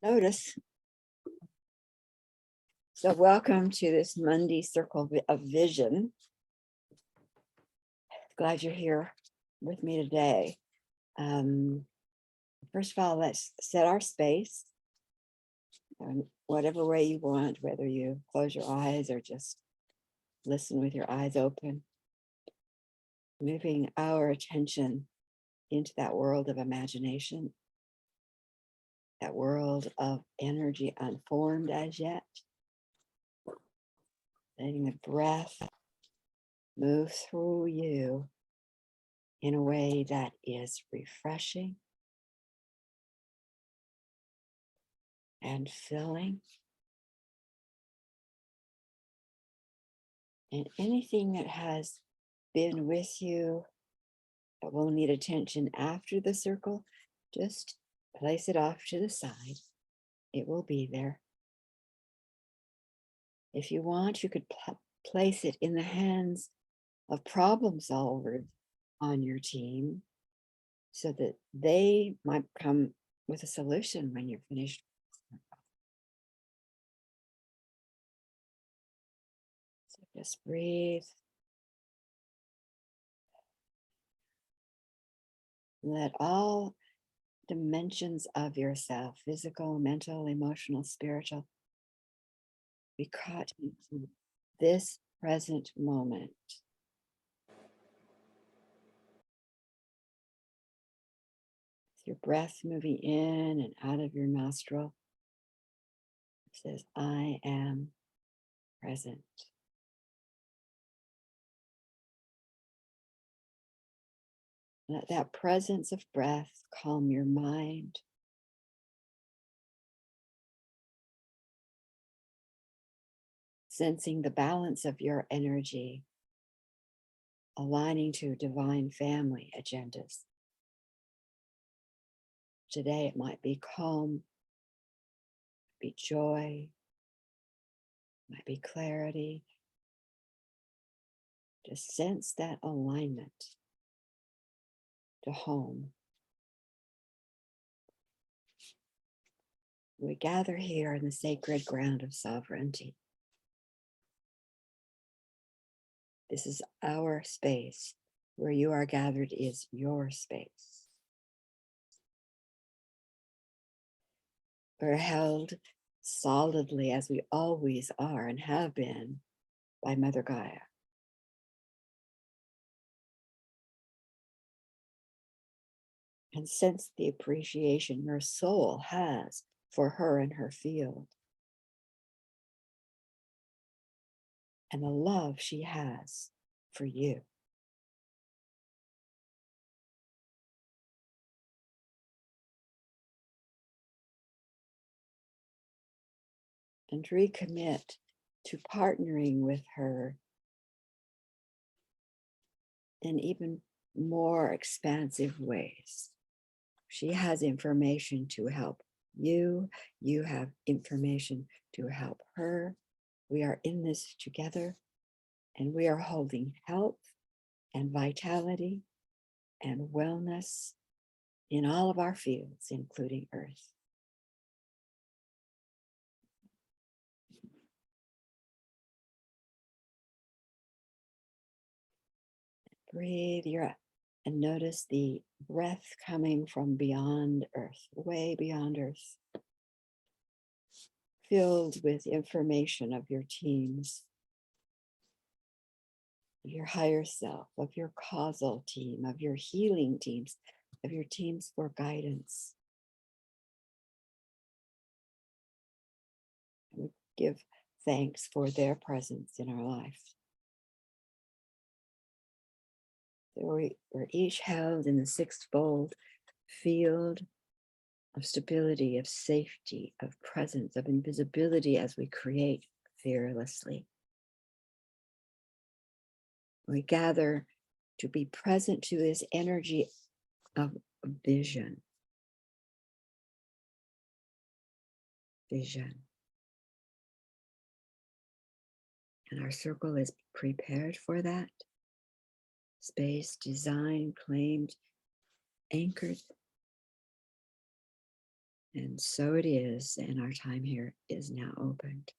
notice. So welcome to this Monday Circle of Vision. Glad you're here with me today. First of all, let's set our space. Whatever way you want, whether you close your eyes or just listen with your eyes open. Moving our attention into that world of imagination, that world of energy unformed as yet. Letting the breath move through you in a way that is refreshing and filling. And anything that has been with you that will need attention after the circle, just place it off to the side. It will be there. If you want, you could place it in the hands of problem solvers on your team so that they might come with a solution when you're finished. So just breathe. Let all dimensions of yourself, physical, mental, emotional, spiritual, be caught into this present moment. With your breath moving in and out of your nostril, it says, I am present. Let that presence of breath calm your mind. Sensing the balance of your energy, aligning to divine family agendas. Today it might be calm, be joy, might be clarity. Just sense that alignment to home. We gather here in the sacred ground of sovereignty. This is our space. Where you are gathered is your space. We're held solidly, as we always are and have been, by Mother Gaia. And sense the appreciation your soul has for her and her field. And the love she has for you. And recommit to partnering with her in even more expansive ways. She has information to help you. You have information to help her. We are in this together, and we are holding health and vitality and wellness in all of our fields, including Earth. Breathe and notice the breath coming from beyond Earth, way beyond Earth, filled with information of your teams, of your higher self, of your causal team, of your healing teams, of your teams for guidance. We give thanks for their presence in our life. We're each held in the sixfold field of stability, of safety, of presence, of invisibility as we create fearlessly. We gather to be present to this energy of vision. Vision. And our circle is prepared for that. Space, designed, claimed, anchored. And so it is, and our time here is now opened.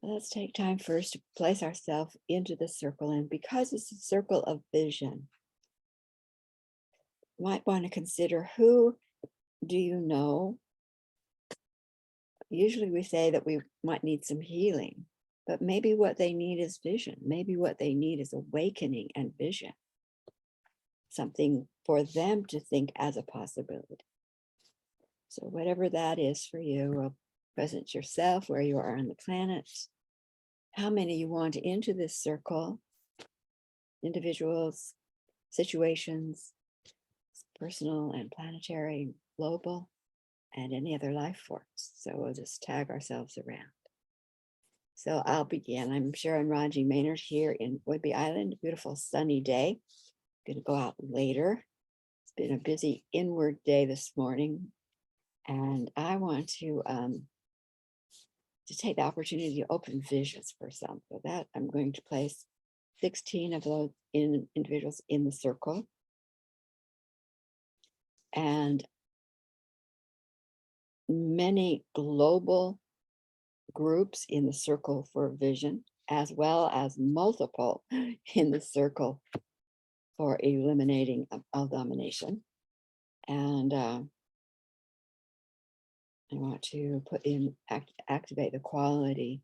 Let's take time first to place ourselves into the circle. And because it's a circle of vision, you might want to consider, who do you know? Usually we say that we might need some healing, but maybe what they need is vision. Maybe what they need is awakening and vision. Something for them to think as a possibility. So whatever that is for you, present yourself where you are on the planet. How many you want into this circle? Individuals, situations, personal and planetary, global, and any other life forms. So we'll just tag ourselves around. So I'll begin. I'm Sharon Raji Maynard here in Whidbey Island. Beautiful sunny day. Going to go out later. It's been a busy inward day this morning, and I want to take the opportunity to open visions for some. For that, I'm going to place 16 of those individuals in the circle, and many global groups in the circle for vision, as well as multiple in the circle for eliminating all domination. And I want to put in, activate the quality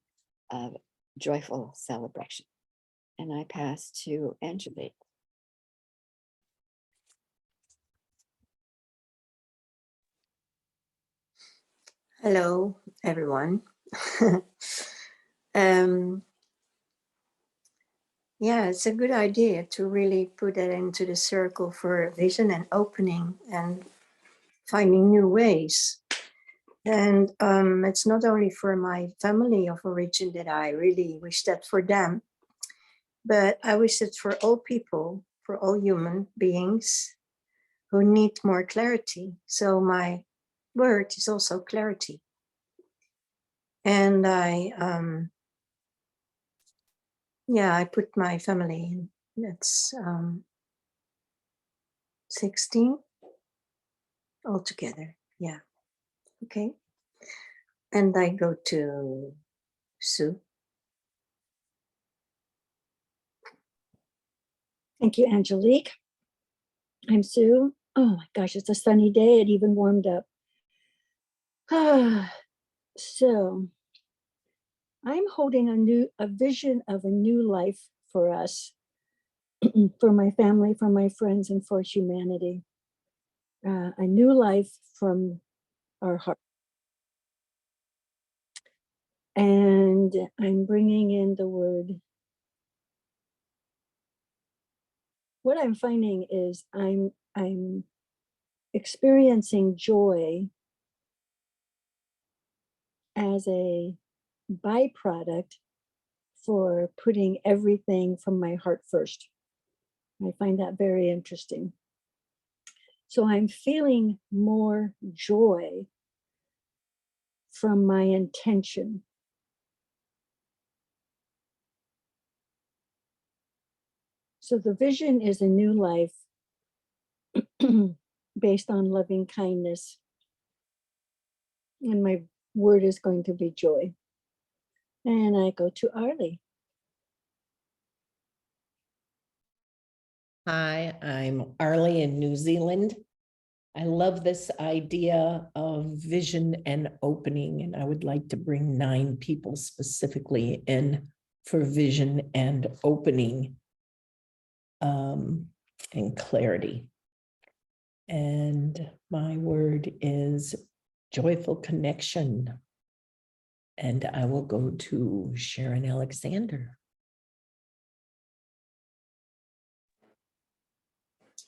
of joyful celebration. And I pass to Angelique. Hello, everyone. Yeah, it's a good idea to really put that into the circle for vision and opening and finding new ways. And it's not only for my family of origin that I really wish that for them, but I wish it for all people, for all human beings who need more clarity. So my word is also clarity. And I put my family in. That's 16 altogether. Yeah. Okay. And I go to Sue. Thank you, Angelique. I'm Sue. Oh my gosh, it's a sunny day. It even warmed up. So I'm holding a vision of a new life for us, for my family, for my friends, and for humanity. A new life from our heart. And I'm bringing in the word. What I'm finding is I'm experiencing joy as a byproduct for putting everything from my heart first. I find that very interesting. So I'm feeling more joy from my intention. So the vision is a new life based on loving kindness. And my word is going to be joy. And I go to Arlie. Hi, I'm Arlie in New Zealand. I love this idea of vision and opening, and I would like to bring 9 people specifically in for vision and opening and clarity. And my word is joyful connection. And I will go to Sharon Alexander.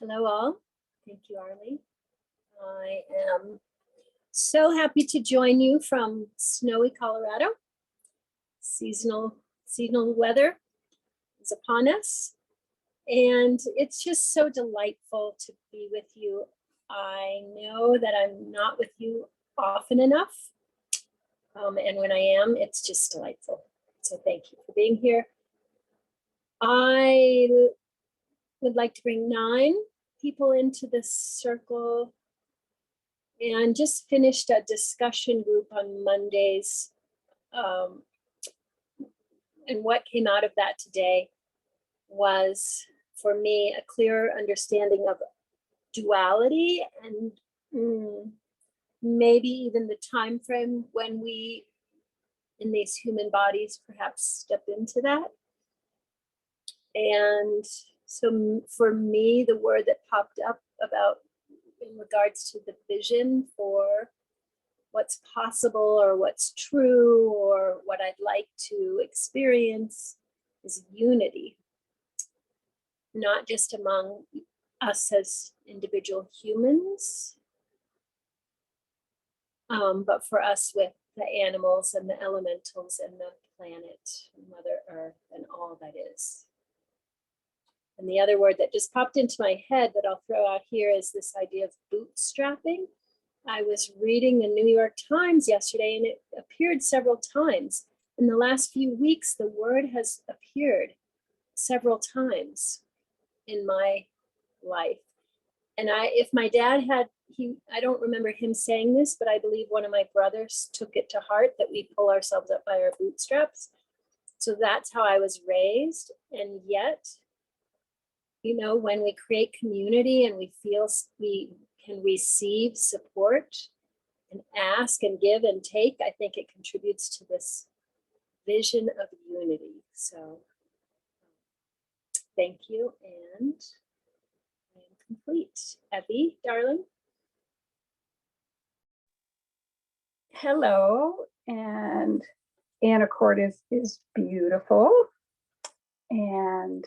Hello all. Thank you, Arlie. I am so happy to join you from snowy Colorado. Seasonal weather is upon us, and it's just so delightful to be with you. I know that I'm not with you often enough, and when I am, it's just delightful. So thank you for being here. I would like to bring 9 people into this circle, and just finished a discussion group on Mondays. And what came out of that today was, for me, a clearer understanding of duality and maybe even the time frame when we, in these human bodies, perhaps step into that. And so for me, the word that popped up about in regards to the vision for what's possible or what's true or what I'd like to experience is unity. Not just among us as individual humans, but for us with the animals and the elementals and the planet, and Mother Earth, and all that is. And the other word that just popped into my head that I'll throw out here is this idea of bootstrapping. I was reading the New York Times yesterday, and it appeared several times. In the last few weeks, the word has appeared several times in my life. And if my dad had, I don't remember him saying this, but I believe one of my brothers took it to heart that we pull ourselves up by our bootstraps. So that's how I was raised. And yet, you know, when we create community and we feel we can receive support and ask and give and take, I think it contributes to this vision of unity. So thank you, and I am complete. Abby, darling. Hello, and Anacortes is beautiful, and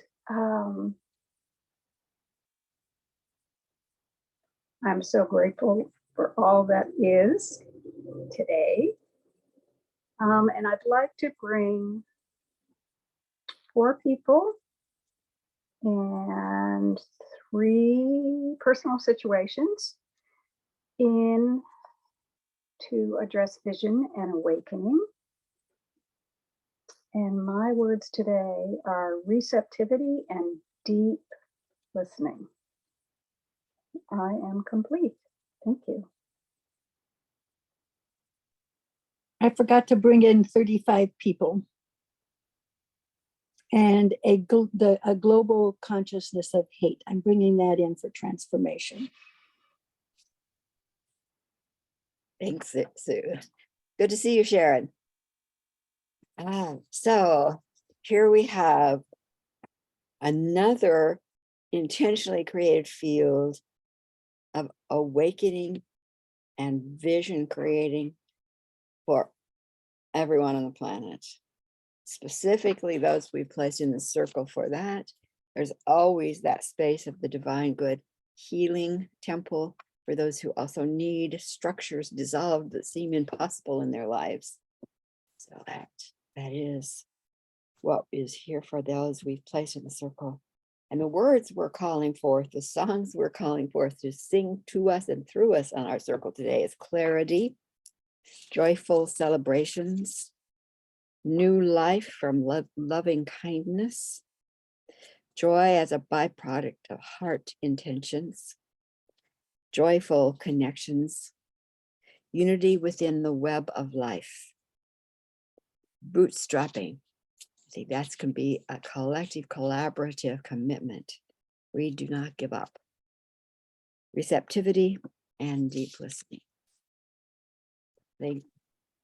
I'm so grateful for all that is today. And I'd like to bring 4 people and 3 personal situations in to address vision and awakening. And my words today are receptivity and deep listening. I am complete. Thank you. I forgot to bring in 35 people. And a global consciousness of hate. I'm bringing that in for transformation. Thanks, Sue. Good to see you, Sharon. So here we have another intentionally created field of awakening and vision creating for everyone on the planet. Specifically those we placed in the circle for that. There's always that space of the divine good healing temple for those who also need structures dissolved that seem impossible in their lives. So that is what is here for those we've placed in the circle. And the words we're calling forth, the songs we're calling forth to sing to us and through us on our circle today is clarity, joyful celebrations, new life from loving kindness, joy as a byproduct of heart intentions, joyful connections, unity within the web of life, bootstrapping. See, that can be a collective, collaborative commitment. We do not give up. Receptivity and deep listening. Thank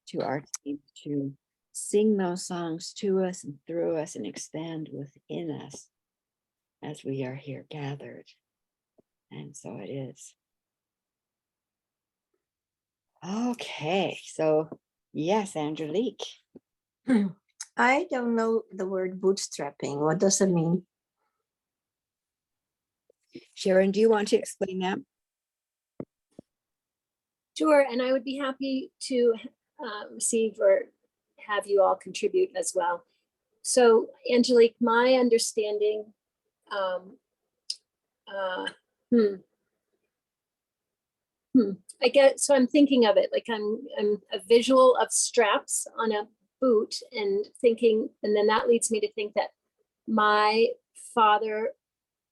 to our team to sing those songs to us and through us and expand within us as we are here gathered. And so it is. Okay, so yes, Angelique. I don't know the word bootstrapping. What does it mean? Sharon, do you want to explain that? Sure, and I would be happy to receive or have you all contribute as well. So Angelique, my understanding, I get, so I'm thinking of it like I'm a visual of straps on a boot and thinking, and then that leads me to think that my father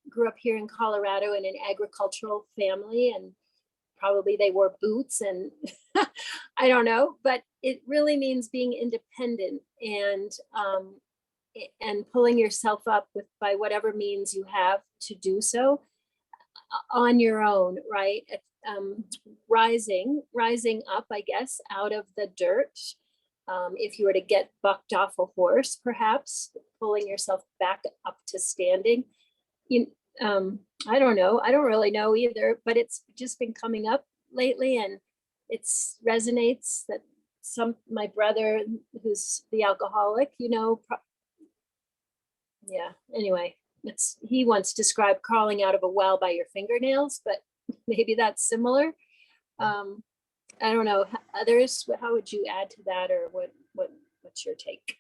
grew up here in Colorado in an agricultural family, and probably they wore boots and I don't know, but it really means being independent and pulling yourself up with by whatever means you have to do so on your own, right? Rising up, I guess, out of the dirt. If you were to get bucked off a horse, perhaps pulling yourself back up to standing. I don't know. I don't really know either, but it's just been coming up lately, and it's resonates that my brother, who's the alcoholic, yeah. Anyway, he once described crawling out of a well by your fingernails, but maybe that's similar. I don't know. Others, how would you add to that, or what's your take?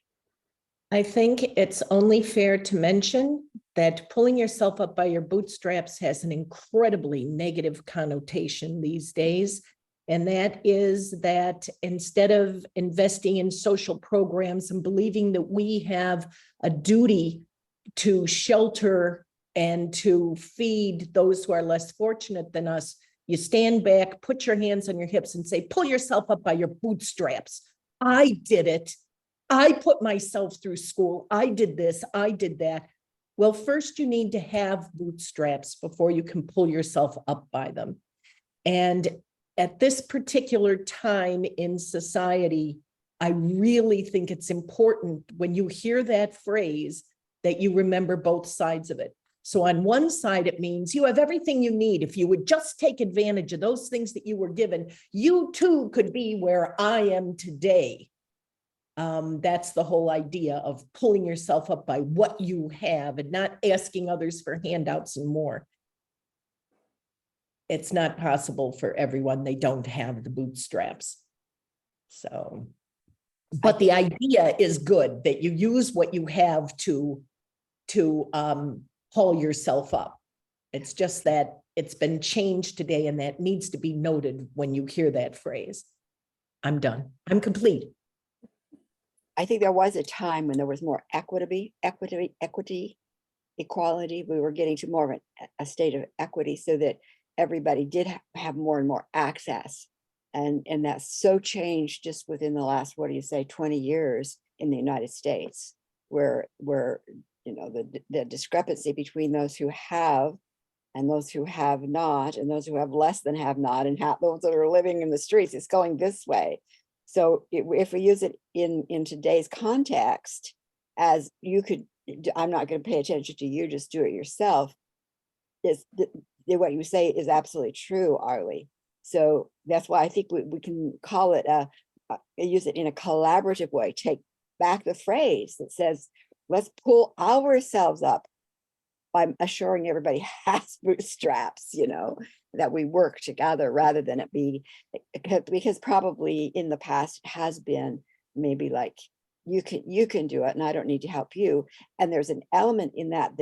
I think it's only fair to mention that pulling yourself up by your bootstraps has an incredibly negative connotation these days. And that is that instead of investing in social programs and believing that we have a duty to shelter and to feed those who are less fortunate than us, you stand back, put your hands on your hips and say, pull yourself up by your bootstraps. I did it. I put myself through school. I did this. I did that. Well, first you need to have bootstraps before you can pull yourself up by them. And at this particular time in society, I really think it's important when you hear that phrase that you remember both sides of it. So on one side, it means you have everything you need. If you would just take advantage of those things that you were given, you too could be where I am today. That's the whole idea of pulling yourself up by what you have and not asking others for handouts and more. It's not possible for everyone. They don't have the bootstraps. So, but the idea is good that you use what you have to pull yourself up. It's just that it's been changed today, and that needs to be noted when you hear that phrase. I'm done. I'm complete. I think there was a time when there was more equity, equality. We were getting to more of a state of equity so that everybody did have more and more access. And that's so changed just within the last, 20 years in the United States, where the discrepancy between those who have and those who have not, and those who have less than have not, and those that are living in the streets, is going this way. So if we use it in today's context, as you could, I'm not going to pay attention to you, just do it yourself. What you say is absolutely true, Arlie. So that's why I think we can call it use it in a collaborative way. Take back the phrase that says, let's pull ourselves up by assuring everybody has bootstraps, that we work together rather than it be, because probably in the past it has been maybe like, you can do it and I don't need to help you. And there's an element in that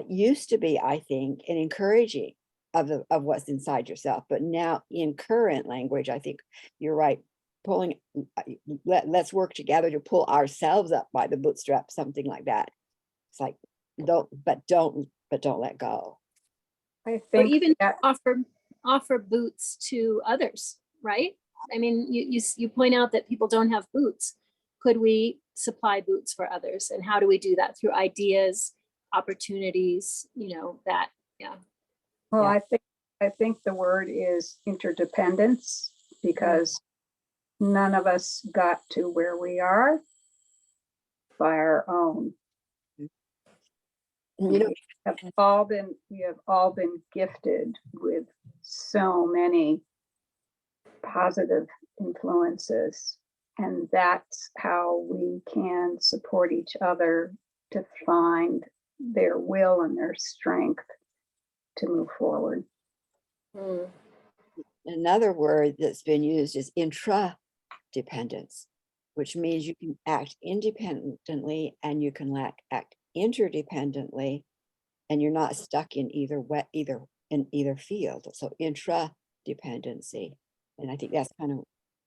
used to be, I think, an encouraging of what's inside yourself. But now in current language, I think you're right, let's work together to pull ourselves up by the bootstrap, something like that. It's like, don't let go. I Or think even that offer boots to others, right? I mean, you point out that people don't have boots. Could we supply boots for others? And how do we do that? Through ideas, opportunities, that, yeah. Well, Yeah. I think the word is interdependence, because none of us got to where we are by our own. We have all been gifted with so many positive influences, and that's how we can support each other to find their will and their strength to move forward. Another word that's been used is intradependence, which means you can act independently and you can act interdependently, and you're not stuck in either field. So intradependency, and I think that's kind of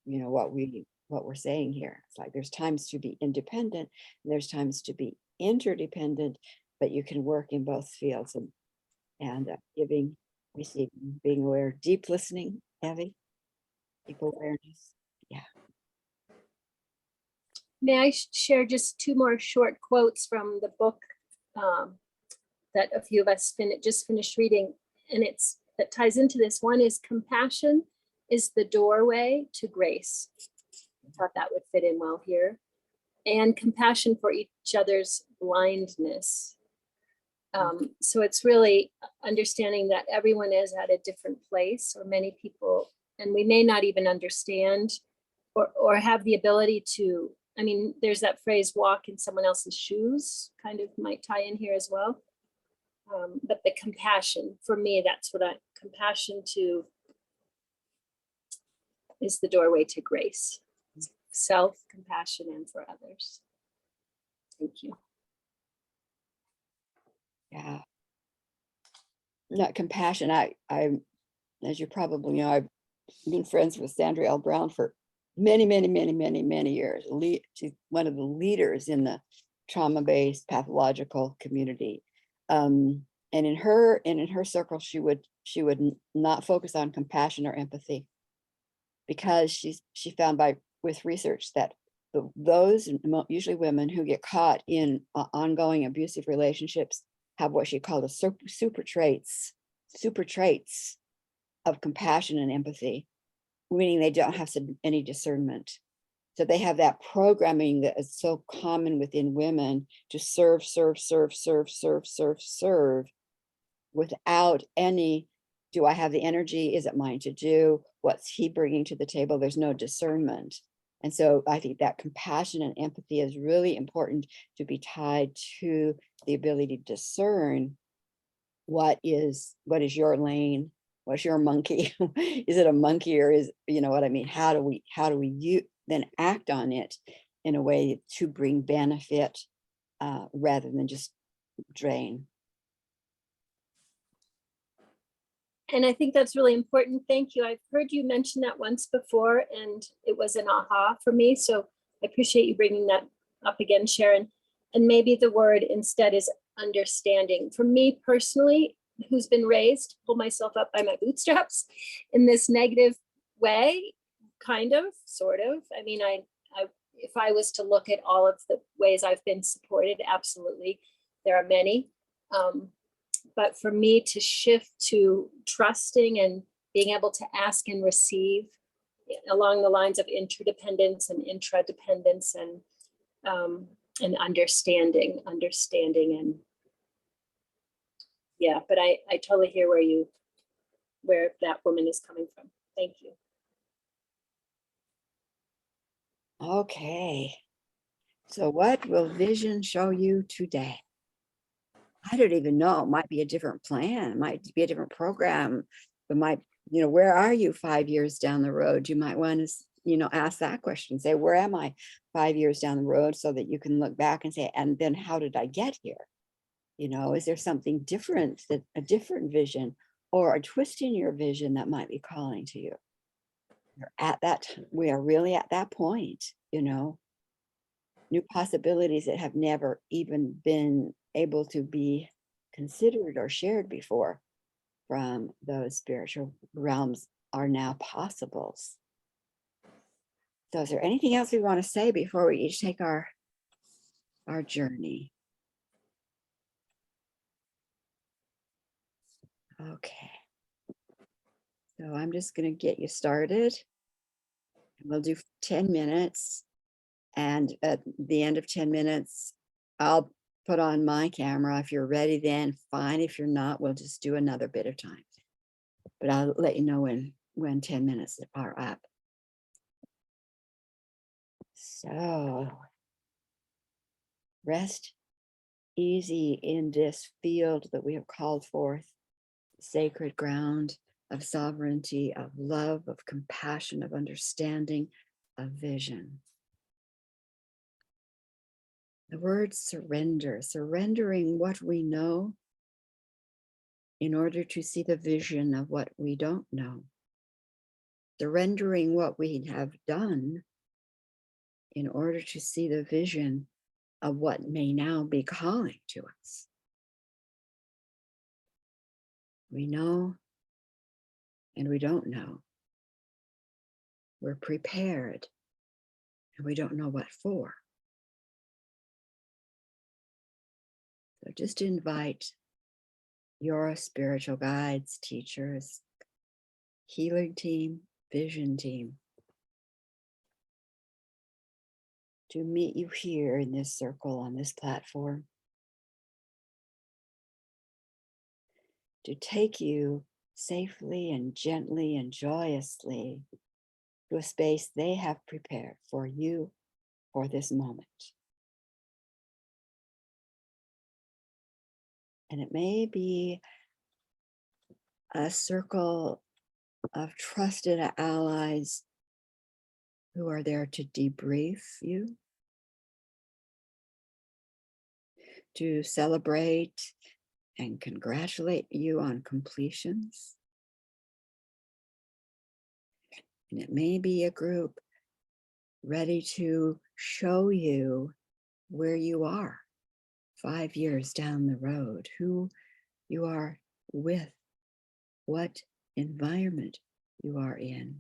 what we what we're saying here. It's like there's times to be independent, and there's times to be interdependent, but you can work in both fields, and giving, receiving, being aware, deep listening, Evie, deep awareness. Yeah. May I share just two more short quotes from the book that a few of us just finished reading, and that ties into this. One is, compassion is the doorway to grace. I thought that would fit in well here. And compassion for each other's blindness. So it's really understanding that everyone is at a different place, or many people, and we may not even understand or have the ability to, I mean, there's that phrase, walk in someone else's shoes, kind of might tie in here as well. But the compassion, for me, that's what compassion to is the doorway to grace, self-compassion, and for others. Thank you. Yeah. Not compassion. I, as you probably know, I've been friends with Sandra L. Brown for many, many, many, many, many years. She's one of the leaders in the trauma-based pathological community. And in her circle, she would not focus on compassion or empathy, because she found with research that those, usually women, who get caught in ongoing abusive relationships have what she called the super traits of compassion and empathy, meaning they don't have any discernment. So they have that programming that is so common within women to serve without any, do I have the energy? Is it mine to do? What's he bringing to the table? There's no discernment. And so I think that compassion and empathy is really important to be tied to the ability to discern what is your lane, what's your monkey? Is it a monkey, or is, you know what I mean? How do we then act on it in a way to bring benefit rather than just drain? And I think that's really important. Thank you. I've heard you mention that once before, and it was an aha for me. So I appreciate you bringing that up again, Sharon. And maybe the word instead is understanding. For me personally, who's been raised, pull myself up by my bootstraps in this negative way, kind of, sort of. I mean, if I was to look at all of the ways I've been supported, absolutely, there are many. But for me to shift to trusting and being able to ask and receive along the lines of interdependence and intradependence and understanding and yeah, but I totally hear where that woman is coming from. Thank you. Okay. So what will vision show you today? I don't even know. It might be a different plan. It might be a different program. It might, where are you 5 years down the road? You might want to, ask that question. Say, where am I 5 years down the road, so that you can look back and say, and then how did I get here? Is there something different, a different vision or a twist in your vision that might be calling to you? We are really at that point, new possibilities that have never even been able to be considered or shared before from those spiritual realms are now possibles. So is there anything else we want to say before we each take our journey? Okay. So I'm just going to get you started. We'll do 10 minutes. And at the end of 10 minutes, I'll put on my camera. If you're ready, then fine. If you're not, we'll just do another bit of time. But I'll let you know when 10 minutes are up. So rest easy in this field that we have called forth, sacred ground of sovereignty, of love, of compassion, of understanding, of vision. The word surrender, surrendering what we know in order to see the vision of what we don't know. Surrendering what we have done in order to see the vision of what may now be calling to us. We know and we don't know. We're prepared and we don't know what for. So just invite your spiritual guides, teachers, healing team, vision team to meet you here in this circle on this platform, to take you safely and gently and joyously to a space they have prepared for you for this moment. And it may be a circle of trusted allies who are there to debrief you, to celebrate and congratulate you on completions. And it may be a group ready to show you where you are 5 years down the road, who you are with, what environment you are in.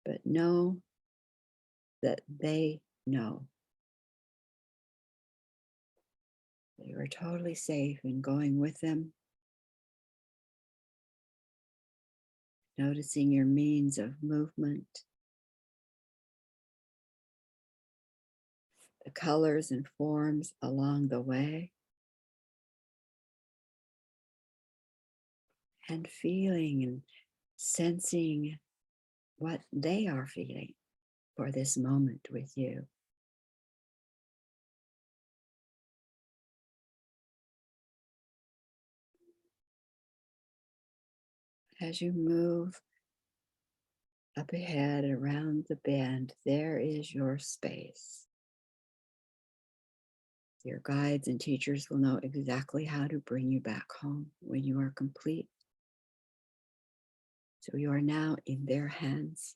But know that they know. You are totally safe in going with them, noticing your means of movement, the colors and forms along the way, and feeling and sensing what they are feeling for this moment with you. As you move up ahead around the bend, there is your space. Your guides and teachers will know exactly how to bring you back home when you are complete. So you are now in their hands.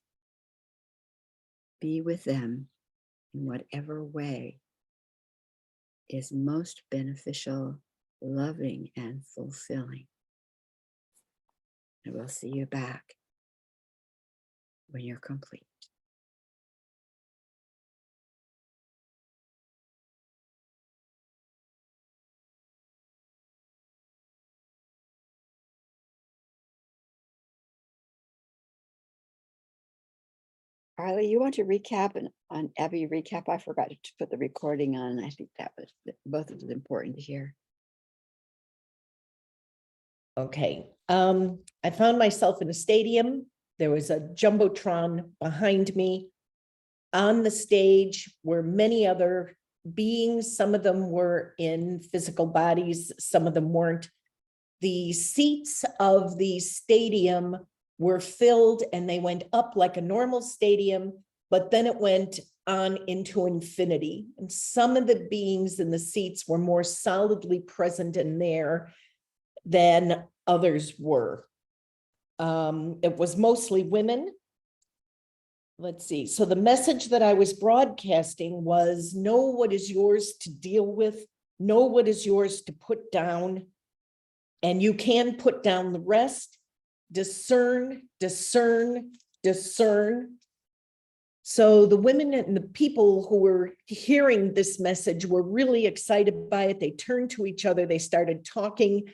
Be with them in whatever way is most beneficial, loving, and fulfilling. And we'll see you back when you're complete. Arlie, you want to recap on Abby recap? I forgot to put the recording on. I think that was both of them important to hear. Okay. I found myself in a stadium. There was a jumbotron behind me. On the stage were many other beings. Some of them were in physical bodies, some of them weren't. The seats of the stadium were filled and they went up like a normal stadium, but then it went on into infinity. And some of the beings in the seats were more solidly present in there than others were. It was mostly women. Let's see. So the message that I was broadcasting was know what is yours to deal with, know what is yours to put down, and you can put down the rest. Discern, discern, discern. So the women and the people who were hearing this message were really excited by it. They turned to each other. They started talking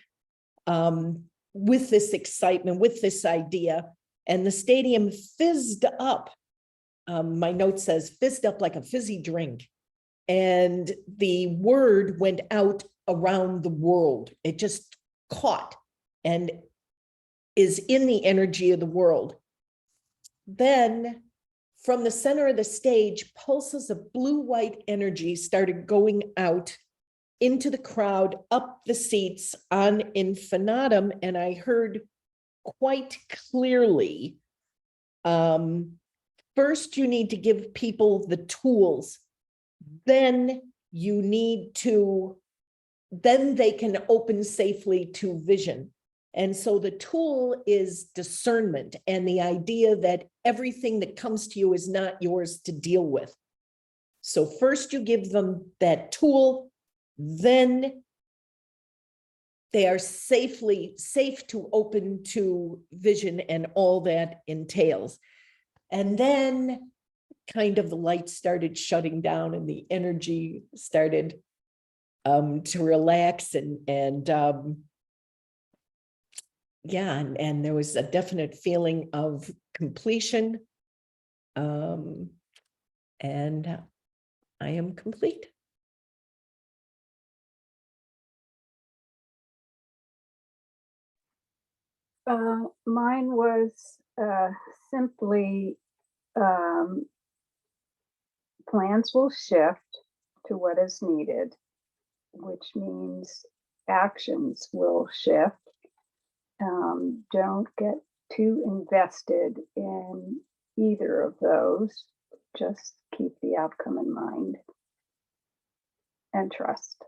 with this excitement, with this idea, and the stadium fizzed up. My note says fizzed up like a fizzy drink. And the word went out around the world. It just caught and is in the energy of the world. Then from the center of the stage, pulses of blue-white energy started going out into the crowd, up the seats on infinitum, and I heard quite clearly, first you need to give people the tools, then you need to, then they can open safely to vision. And so the tool is discernment and the idea that everything that comes to you is not yours to deal with. So first you give them that tool, then they are safe to open to vision and all that entails. And then kind of the light started shutting down and the energy started to relax and yeah, and there was a definite feeling of completion. And I am complete. Mine was simply plans will shift to what is needed, which means actions will shift. Don't get too invested in either of those. Just keep the outcome in mind and trust.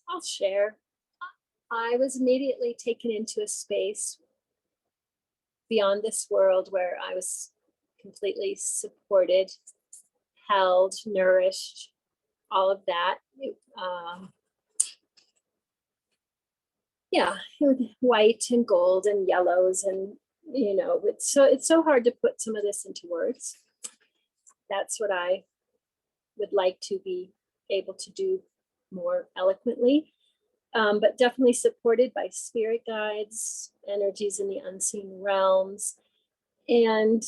I'll share. I was immediately taken into a space beyond this world where I was completely supported, held, nourished, all of that. Yeah, white and gold and yellows, and it's so hard to put some of this into words. That's what I would like to be able to do more eloquently. But definitely supported by spirit guides, energies in the unseen realms. And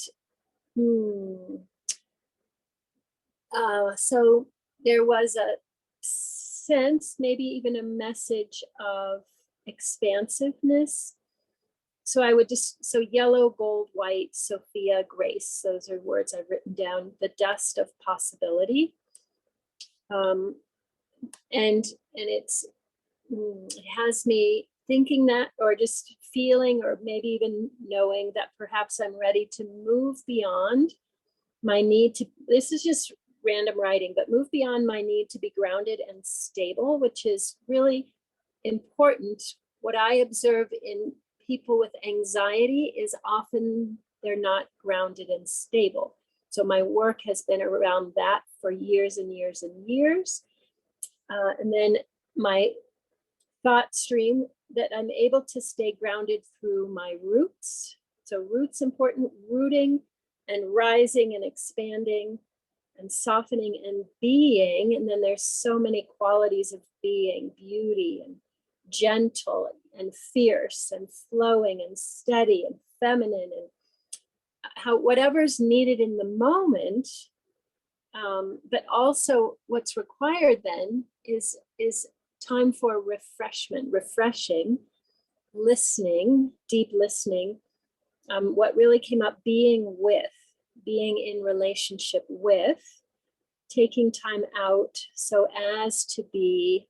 so there was a sense, maybe even a message of expansiveness. So I would so yellow, gold, white, Sophia, grace, those are words I've written down, the dust of possibility. And it has me thinking that, or just feeling, or maybe even knowing that perhaps I'm ready to move beyond my need to, this is just random writing, but move beyond my need to be grounded and stable, which is really important. What I observe in people with anxiety is often they're not grounded and stable. So my work has been around that for years and years and years. And then my thought stream that I'm able to stay grounded through my roots. So roots important, rooting and rising and expanding and softening and being. And then there's so many qualities of being, beauty and gentle and fierce and flowing and steady and feminine, and how whatever's needed in the moment. But also what's required then is time for refreshment, refreshing, listening, deep listening. What really came up, being in relationship with, taking time out so as to be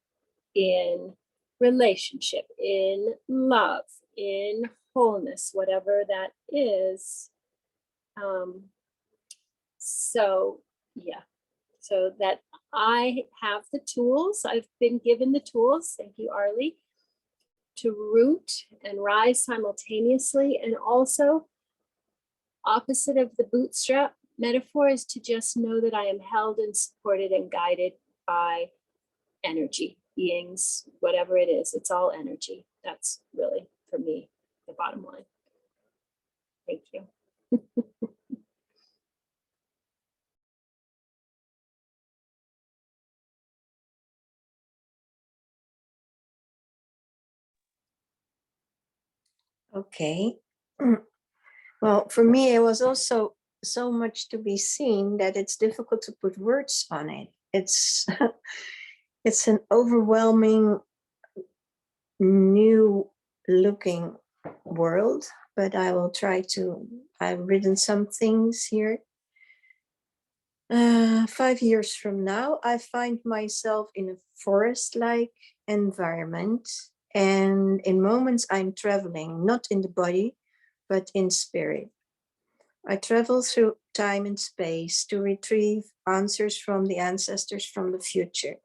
in relationship, in love, in wholeness, whatever that is. So yeah, so that I have the tools, I've been given the tools, thank you, Arlie, to root and rise simultaneously. And also, opposite of the bootstrap metaphor is to just know that I am held and supported and guided by energy, beings, whatever it is, it's all energy. That's really, for me, the bottom line. Thank you. Okay. Well, for me, it was also so much to be seen that it's difficult to put words on it. It's it's an overwhelming, new looking world, but I will try to. I've written some things here. 5 years from now, I find myself in a forest-like environment, And in moments I'm traveling, not in the body, but in spirit. I travel through time and space to retrieve answers from the ancestors from the future.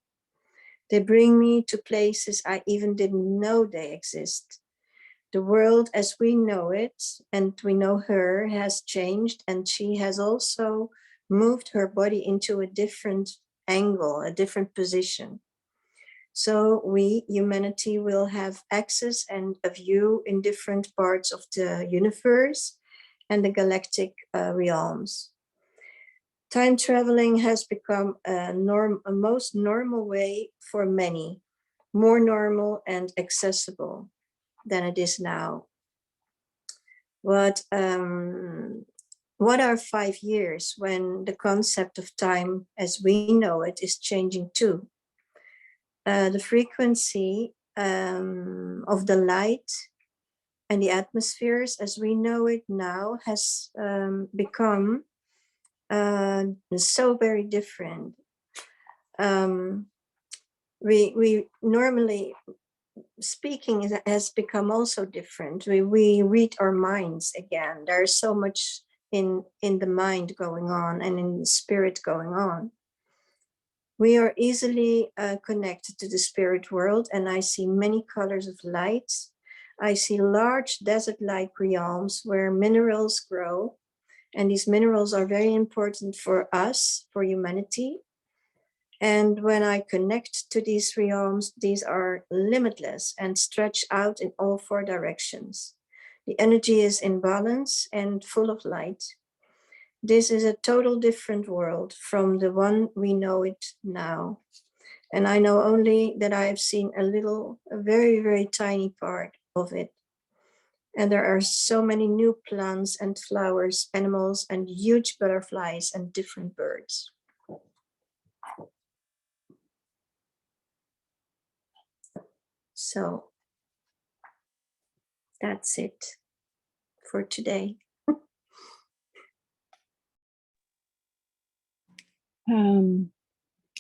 They bring me to places I even didn't know they exist. The world as we know it, and we know her, has changed, and she has also moved her body into a different angle, a different position. So we, humanity, will have access and a view in different parts of the universe and the galactic realms. Time traveling has become a most normal way for many, more normal and accessible than it is now. What are 5 years when the concept of time as we know it is changing too? The frequency of the light and the atmospheres as we know it now has become so very different. We normally speaking has become also different. We read our minds again. There's so much in the mind going on and in the spirit going on. We are easily connected to the spirit world, and I see many colors of light. I see large desert-like realms where minerals grow, and these minerals are very important for us, for humanity. And when I connect to these realms, these are limitless and stretch out in all 4 directions. The energy is in balance and full of light. This is a total different world from the one we know it now. And I know only that I have seen a very, very tiny part of it. And there are so many new plants and flowers, animals, and huge butterflies and different birds. So that's it for today.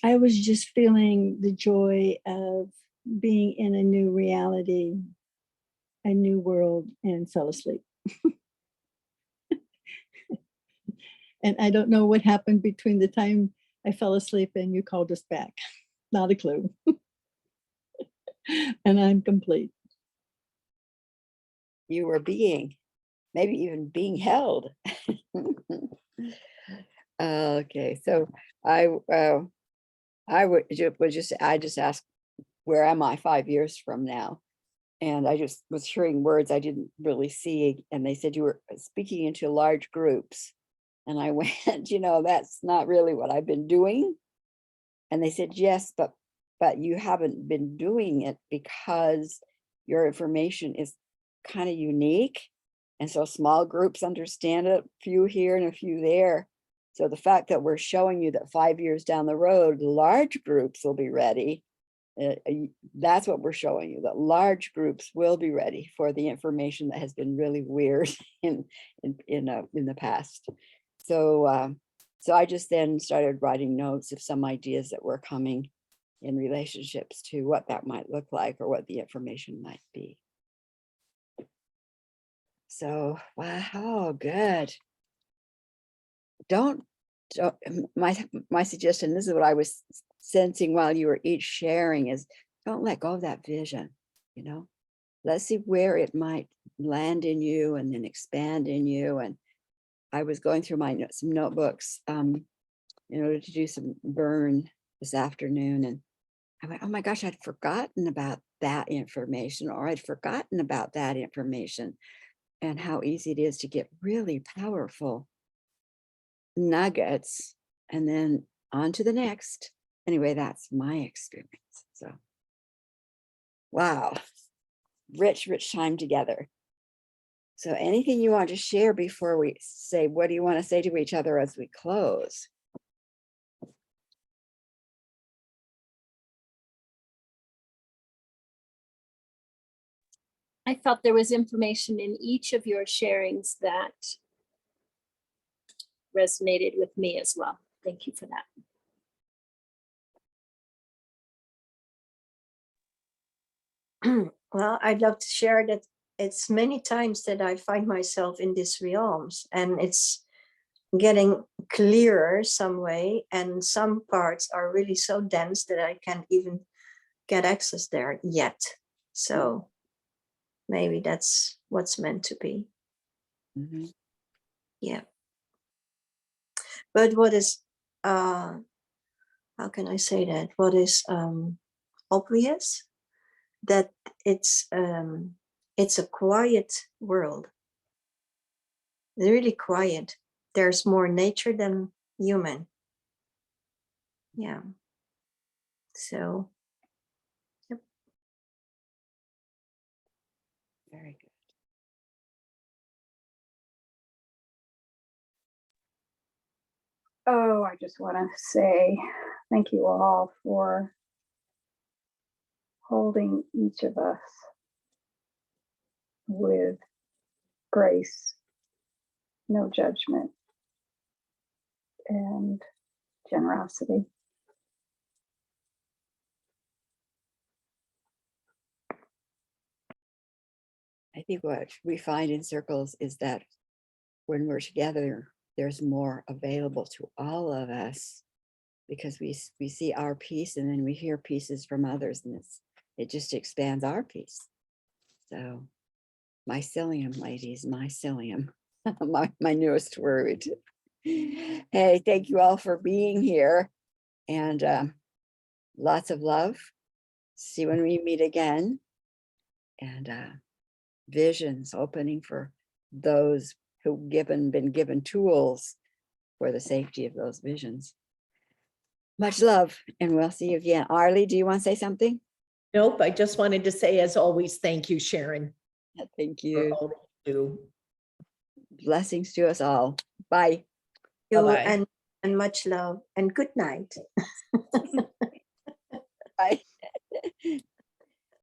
I was just feeling the joy of being in a new reality, a new world, and fell asleep. And I don't know what happened between the time I fell asleep and you called us back. Not a clue. And I'm complete. You were maybe even being held. Okay, so I just asked, where am I 5 years from now? And I just was hearing words I didn't really see, and they said you were speaking into large groups. And I went, that's not really what I've been doing. And they said, yes, but you haven't been doing it because your information is kind of unique. And so small groups understand it, a few here and a few there. So the fact that we're showing you that 5 years down the road, large groups will be ready. That's what we're showing you, that large groups will be ready for the information that has been really weird in the past. So so I just then started writing notes of some ideas that were coming in relationships to what that might look like or what the information might be. So, wow, good. Don't my suggestion, this is what I was sensing while you were each sharing, is don't let go of that vision. Let's see where it might land in you and then expand in you. And I was going through some notebooks in order to do some burn this afternoon, and I went, oh my gosh, I'd forgotten about that information, or I'd forgotten about that information, and how easy it is to get really powerful nuggets and then on to the next. Anyway, that's my experience. So, wow, rich time together. So anything you want to share before we say, what do you want to say to each other as we close? I felt there was information in each of your sharings that resonated with me as well. Thank you for that. Well, I'd love to share that it's many times that I find myself in these realms, and it's getting clearer some way, and some parts are really so dense that I can't even get access there yet. So maybe that's what's meant to be. Mhm. Yeah. But what is how can I say that? What is obvious, that it's a quiet world. Really quiet. There's more nature than human. Yeah. So yep. Very good. Oh, I just want to say thank you all for holding each of us with grace, no judgment, and generosity. I think what we find in circles is that when we're together, there's more available to all of us, because we see our piece and then we hear pieces from others, and it just expands our piece. So mycelium, ladies, mycelium, my newest word. Hey, thank you all for being here, and lots of love. See you when we meet again, and visions opening for those who've been given tools for the safety of those visions. Much love, and we'll see you again. Arlie, do you want to say something? Nope, I just wanted to say, as always, thank you, Sharon, Thank for you. all that you do. Blessings to us all. Bye. You Bye-bye. and much love and good night.